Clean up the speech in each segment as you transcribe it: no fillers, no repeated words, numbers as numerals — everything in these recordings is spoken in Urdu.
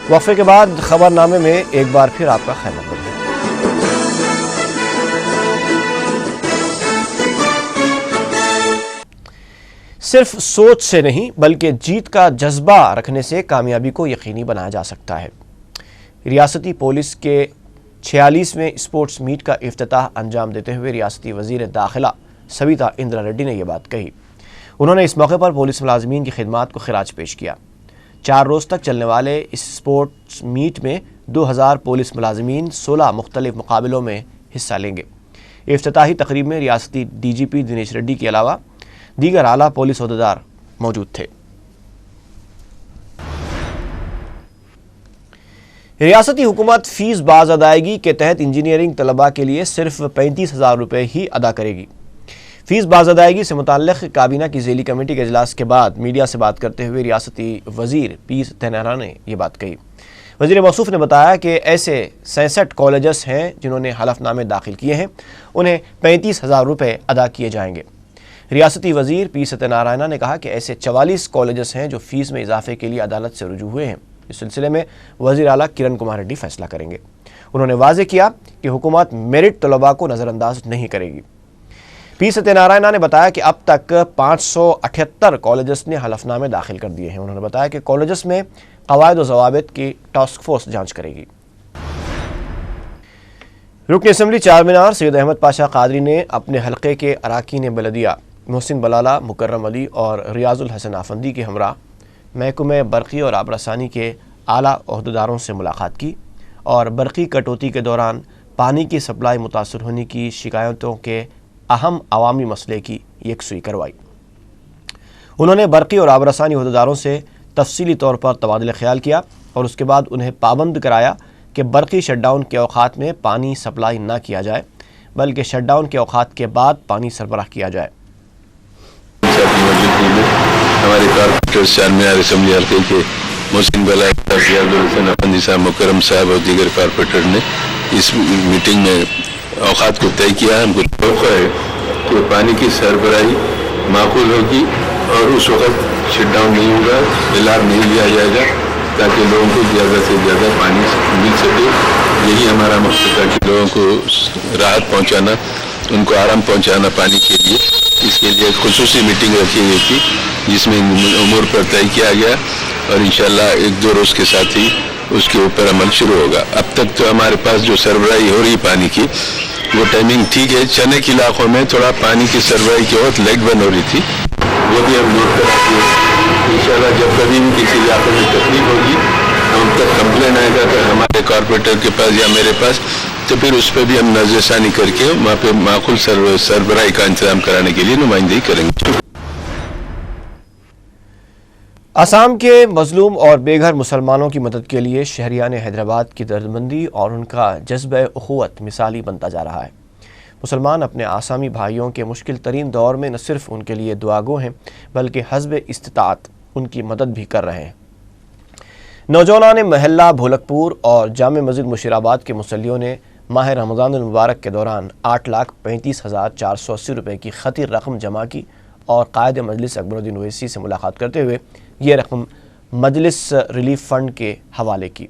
وقفے کے بعد خبرنامے میں ایک بار پھر آپ کا خیر مقدم ہے۔ صرف سوچ سے نہیں بلکہ جیت کا جذبہ رکھنے سے کامیابی کو یقینی بنایا جا سکتا ہے۔ ریاستی پولیس کے 46ویں اسپورٹس میٹ کا افتتاح انجام دیتے ہوئے ریاستی وزیر داخلہ سویتا اندرا ریڈی نے یہ بات کہی۔ انہوں نے اس موقع پر پولیس ملازمین کی خدمات کو خراج پیش کیا۔ 4 روز تک چلنے والے اس اسپورٹس میٹ میں 2000 پولیس ملازمین 16 مختلف مقابلوں میں حصہ لیں گے۔ افتتاحی تقریب میں ریاستی ڈی جی پی دنیش ریڈی کے علاوہ دیگر اعلیٰ پولیس عہدیدار موجود تھے۔ ریاستی حکومت فیس باز ادائیگی کے تحت انجینئرنگ طلباء کے لیے صرف 35,000 روپے ہی ادا کرے گی۔ فیس باز ادائیگی سے متعلق کابینہ کی ذیلی کمیٹی کے اجلاس کے بعد میڈیا سے بات کرتے ہوئے ریاستی وزیر پی ستینارائن نے یہ بات کہی۔ وزیر موصوف نے بتایا کہ ایسے 66 کالجز ہیں جنہوں نے حلف نامے داخل کیے ہیں، انہیں 35,000 روپے ادا کیے جائیں گے۔ ریاستی وزیر پی ستینارائن نے کہا کہ ایسے 44 کالجز ہیں جو فیس میں اضافے کے لیے عدالت سے رجوع ہوئے ہیں۔ اس سلسلے میں وزیر اعلیٰ کرن کمار ریڈی فیصلہ کریں گے۔ انہوں نے واضح کیا کہ حکومت میرٹ طلباء کو نظر انداز نہیں کرے گی۔ پی ستینارائن نے بتایا کہ اب تک 578 کالجز نے حلف نامے داخل کر دیے ہیں۔ انہوں نے بتایا کہ کالجز میں قواعد و ضوابط کی ٹاسک فورس جانچ کرے گی۔ رکن اسمبلی چارمینار سید احمد پاشا قادری نے اپنے حلقے کے اراکین بلدیہ محسن بلالہ، مکرم علی اور ریاض الحسن آفندی کے ہمراہ محکمہ برقی اور آب رسانی کے اعلیٰ عہدیداروں سے ملاقات کی اور برقی کٹوتی کے دوران پانی کی سپلائی متاثر ہونے کی شکایتوں کے اہم عوامی مسئلے کی یکسوئی کروائی۔ انہوں نے برقی اور آب رسانی عہدیداروں سے تفصیلی طور پر تبادلہ خیال کیا اور اس کے بعد انہیں پابند کرایا کہ برقی شٹ ڈاؤن کے اوقات میں پانی سپلائی نہ کیا جائے بلکہ شٹ ڈاؤن کے اوقات کے بعد پانی سربراہ کیا جائے۔ ہمارے کارپوریٹر چارمینار اسمبلی حلقے کے محسن بلالہ، ریاض الحسن آفندی صاحب، مکرم صاحب اور دیگر کارپوریٹر نے اس میٹنگ میں اوقات کو طے کیا۔ ہم کو توقع ہے کہ پانی کی سربراہی معقول ہوگی اور اس وقت شٹ ڈاؤن نہیں ہوگا، الارم نہیں لیا جائے گا تاکہ لوگوں کو زیادہ سے زیادہ پانی مل سکے۔ یہی ہمارا مقصد تھا کہ لوگوں کو راحت پہنچانا، ان کو آرام پہنچانا پانی کے لیے۔ اس کے لیے خصوصی میٹنگ رکھی گئی تھی جس میں امور پر طے کیا گیا اور انشاءاللہ 1-2 روز کے ساتھ ہی اس کے اوپر عمل شروع ہوگا۔ اب تک تو ہمارے پاس جو سربراہی ہو رہی پانی کی وہ ٹائمنگ ٹھیک ہے۔ چنے کے علاقوں میں تھوڑا پانی کی سربراہی کی بہت لیٹ بن ہو رہی تھی، وہ بھی ہم نوٹ کراتے ہیں۔ انشاءاللہ جب کبھی بھی کسی علاقے میں تکلیف ہوگی، ہم تک کمپلین آئے گا کہ ہمارے کارپوریٹر کے پاس یا میرے پاس، تو پھر اس پہ بھی ہم نظر ثانی کر کے وہاں پہ معقول سربراہی کا انتظام کرانے کے لیے نمائندگی کریں گے۔ آسام کے مظلوم اور بے گھر مسلمانوں کی مدد کے لیے شہریان حیدرآباد کی دردمندی اور ان کا جذبہ اخوت مثالی بنتا جا رہا ہے۔ مسلمان اپنے آسامی بھائیوں کے مشکل ترین دور میں نہ صرف ان کے لیے دعاگو ہیں بلکہ حسب استطاعت ان کی مدد بھی کر رہے ہیں۔ نوجوانان محلہ بھولک پور اور جامع مسجد مشیرآباد کے مصلیوں نے ماہ رمضان المبارک کے دوران 8,35,480 روپے کی خطی رقم جمع کی اور قائد مجلس اکبر الدین اویسی سے ملاقات کرتے ہوئے یہ رقم مجلس ریلیف فنڈ کے حوالے کی۔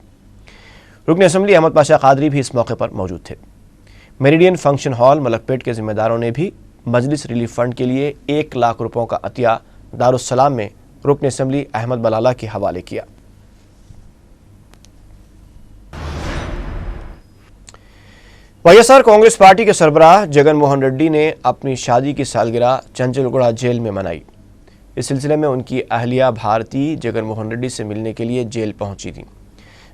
رکن اسمبلی احمد پاشا قادری بھی اس موقع پر موجود تھے۔ میریڈین فنکشن ہال ملک پیٹ کے ذمہ داروں نے بھی مجلس ریلیف فنڈ کے لیے 1 لاکھ روپوں کا عطیہ دارالسلام میں رکن اسمبلی احمد بلالہ کے حوالے کیا۔ Y S R Congress party کے سربراہ جگن موہن ریڈی نے اپنی شادی کی سالگرہ چنچل گوڑہ جیل میں منائی۔ اس سلسلے میں ان کی اہلیہ بھارتی جگن موہن ریڈی سے ملنے کے لیے جیل پہنچی تھیں۔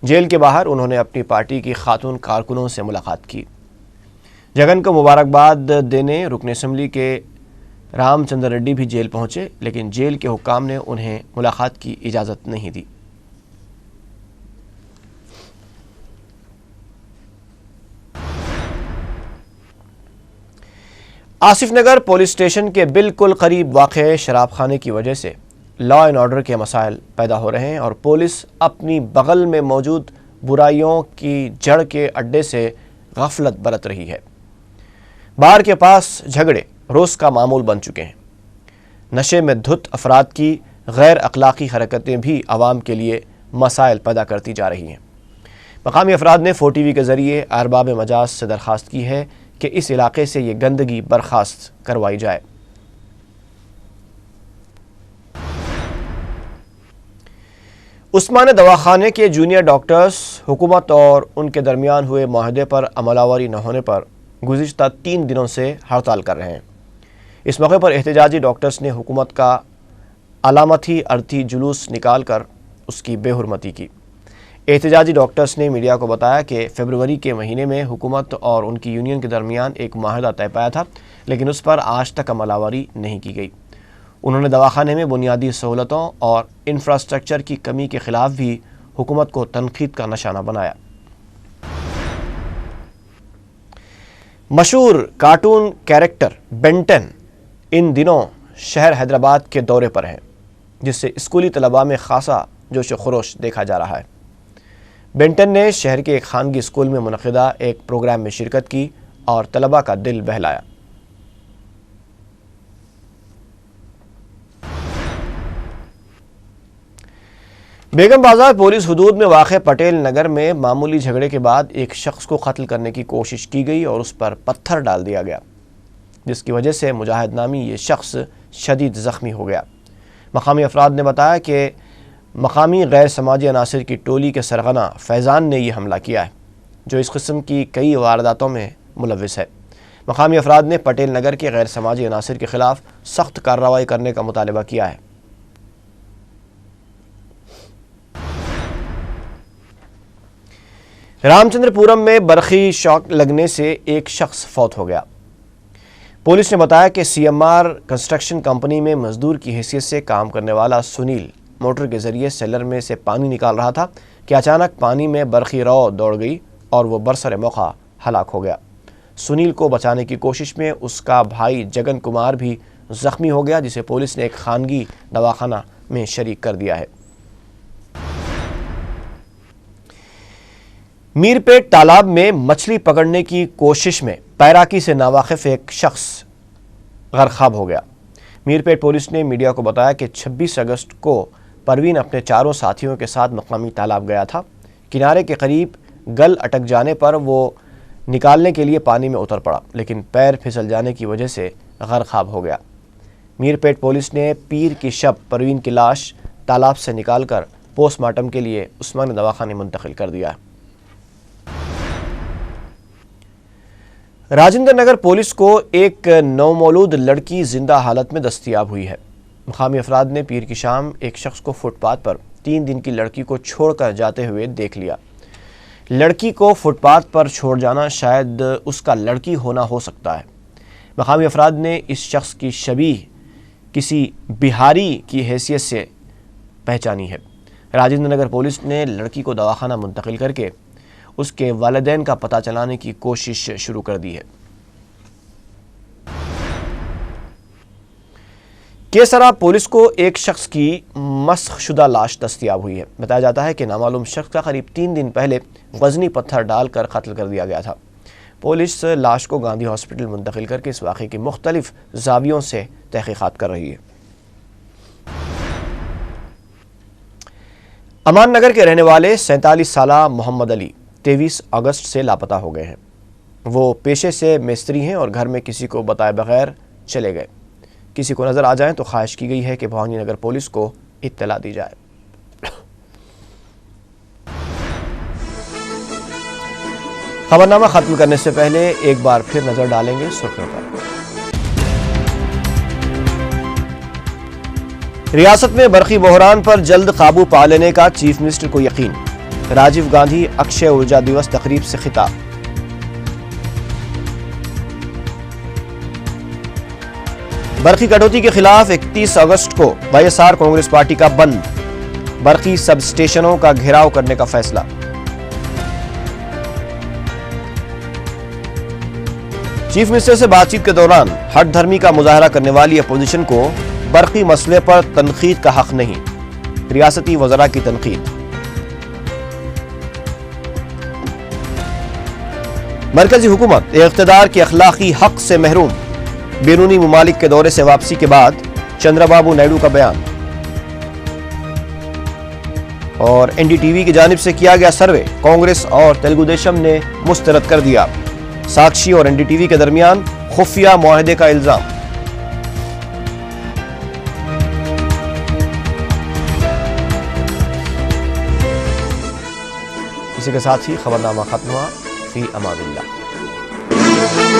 جیل کے باہر انہوں نے اپنی پارٹی کی خاتون کارکنوں سے ملاقات کی۔ جگن کو مبارکباد دینے رکن اسمبلی کے رام چندر ریڈی بھی جیل پہنچے، لیکن جیل کے حکام نے انہیں ملاقات کی اجازت نہیں دی۔ آصف نگر پولیس اسٹیشن کے بالکل قریب واقع شراب خانے کی وجہ سے لا اینڈ آرڈر کے مسائل پیدا ہو رہے ہیں اور پولیس اپنی بغل میں موجود برائیوں کی جڑ کے اڈے سے غفلت برت رہی ہے۔ بار کے پاس جھگڑے روز کا معمول بن چکے ہیں۔ نشے میں دھت افراد کی غیر اخلاقی حرکتیں بھی عوام کے لیے مسائل پیدا کرتی جا رہی ہیں۔ مقامی افراد نے 4TV کے ذریعے ارباب مجاز سے درخواست کی ہے کہ اس علاقے سے یہ گندگی برخاست کروائی جائے۔ عثمانیہ دواخانے کے جونیئر ڈاکٹرز حکومت اور ان کے درمیان ہوئے معاہدے پر عمل آوری نہ ہونے پر گزشتہ 3 دنوں سے ہڑتال کر رہے ہیں۔ اس موقع پر احتجاجی ڈاکٹرز نے حکومت کا علامتی ارتھی جلوس نکال کر اس کی بے حرمتی کی۔ احتجاجی ڈاکٹرز نے میڈیا کو بتایا کہ فروری کے مہینے میں حکومت اور ان کی یونین کے درمیان ایک معاہدہ طے پایا تھا، لیکن اس پر آج تک عمل آوری نہیں کی گئی۔ انہوں نے دواخانے میں بنیادی سہولتوں اور انفراسٹرکچر کی کمی کے خلاف بھی حکومت کو تنقید کا نشانہ بنایا۔ مشہور کارٹون کیریکٹر بین 10 ان دنوں شہر حیدرآباد کے دورے پر ہیں، جس سے اسکولی طلباء میں خاصا جوش و خروش دیکھا جا رہا ہے۔ بین 10 نے شہر کے ایک خانگی اسکول میں منعقدہ ایک پروگرام میں شرکت کی اور طلباء کا دل بہلایا۔ بیگم بازار پولیس حدود میں واقع پٹیل نگر میں معمولی جھگڑے کے بعد ایک شخص کو قتل کرنے کی کوشش کی گئی اور اس پر پتھر ڈال دیا گیا، جس کی وجہ سے مجاہد نامی یہ شخص شدید زخمی ہو گیا۔ مقامی افراد نے بتایا کہ مقامی غیر سماجی عناصر کی ٹولی کے سرغنہ فیضان نے یہ حملہ کیا ہے، جو اس قسم کی کئی وارداتوں میں ملوث ہے۔ مقامی افراد نے پٹیل نگر کے غیر سماجی عناصر کے خلاف سخت کارروائی کرنے کا مطالبہ کیا ہے۔ رام چندر پورم میں برقی شاک لگنے سے ایک شخص فوت ہو گیا۔ پولیس نے بتایا کہ CMR کنسٹرکشن کمپنی میں مزدور کی حیثیت سے کام کرنے والا سنیل موٹر کے ذریعے سیلر میں سے پانی نکال رہا تھا کہ اچانک پانی میں برقی رو دوڑ گئی اور وہ برسر موقع ہلاک ہو گیا۔ سنیل کو بچانے کی کوشش میں اس کا بھائی جگن کمار بھی زخمی ہو گیا، جسے پولیس نے ایک خانگی دواخانہ میں شریک کر دیا ہے۔ میرپیٹ تالاب میں مچھلی پکڑنے کی کوشش میں تیراکی سے ناواقف ایک شخص غرقاب ہو گیا۔ میرپیٹ پولیس نے میڈیا کو بتایا کہ 26 اگست کو پروین اپنے 4 ساتھیوں کے ساتھ مقامی تالاب گیا تھا۔ کنارے کے قریب گل اٹک جانے پر وہ نکالنے کے لیے پانی میں اتر پڑا، لیکن پیر پھسل جانے کی وجہ سے غرقاب ہو گیا۔ میرپیٹ پولیس نے پیر کی شب پروین کی لاش تالاب سے نکال کر پوسٹ مارٹم کے لیے عثمانیہ دواخانے منتقل کر دیا ہے۔ راجندر نگر پولیس کو ایک نومولود لڑکی زندہ حالت میں دستیاب ہوئی ہے۔ مقامی افراد نے پیر کی شام ایک شخص کو فٹ پاتھ پر 3 دن کی لڑکی کو چھوڑ کر جاتے ہوئے دیکھ لیا۔ لڑکی کو فٹ پاتھ پر چھوڑ جانا شاید اس کا لڑکی ہونا ہو سکتا ہے۔ مقامی افراد نے اس شخص کی شبیہ کسی بہاری کی حیثیت سے پہچانی ہے۔ راجندر نگر پولیس نے لڑکی کو دواخانہ منتقل کر کے اس کے والدین کا پتہ چلانے کی کوشش شروع کر دی ہے۔ کیسرا پولیس کو ایک شخص کی مسخ شدہ لاش دستیاب ہوئی ہے۔ بتایا جاتا ہے کہ نامعلوم شخص کا قریب 3 دن پہلے وزنی پتھر ڈال کر قتل کر دیا گیا تھا۔ پولیس لاش کو گاندھی ہاسپٹل منتقل کر کے اس واقعے کی مختلف زاویوں سے تحقیقات کر رہی ہے۔ امان نگر کے رہنے والے 47 سالہ محمد علی 23 اگست سے لاپتہ ہو گئے ہیں۔ وہ پیشے سے مستری ہیں اور گھر میں کسی کو بتائے بغیر چلے گئے۔ کسی کو نظر آ جائیں تو خواہش کی گئی ہے کہ بھوانی نگر پولیس کو اطلاع دی جائے۔ خبرنامہ ختم کرنے سے پہلے ایک بار پھر نظر ڈالیں گے سرخیوں پر۔ ریاست میں برقی بحران پر جلد قابو پا لینے کا چیف منسٹر کو یقین۔ راجیو گاندھی اکشے ارجا دیوس تقریب سے خطاب۔ برقی کٹوتی کے خلاف 31 اگست کو YSR کانگریس پارٹی کا بند، برقی سب اسٹیشنوں کا گھیراؤ کرنے کا فیصلہ۔ چیف منسٹر سے بات چیت کے دوران ہٹ دھرمی کا مظاہرہ کرنے والی اپوزیشن کو برقی مسئلے پر تنقید کا حق نہیں، ریاستی وزراء کی تنقید۔ مرکزی حکومت اقتدار کے اخلاقی حق سے محروم، بیرونی ممالک کے دورے سے واپسی کے بعد چندرا بابو نائیڈو کا بیان۔ اور NDTV کی جانب سے کیا گیا سروے کانگریس اور تلگو دیشم نے مسترد کر دیا۔ ساکشی اور NDTV کے درمیان خفیہ معاہدے کا الزام۔ اسی کے ساتھ ہی خبرنامہ ختم ہوا۔ فی امان اللہ۔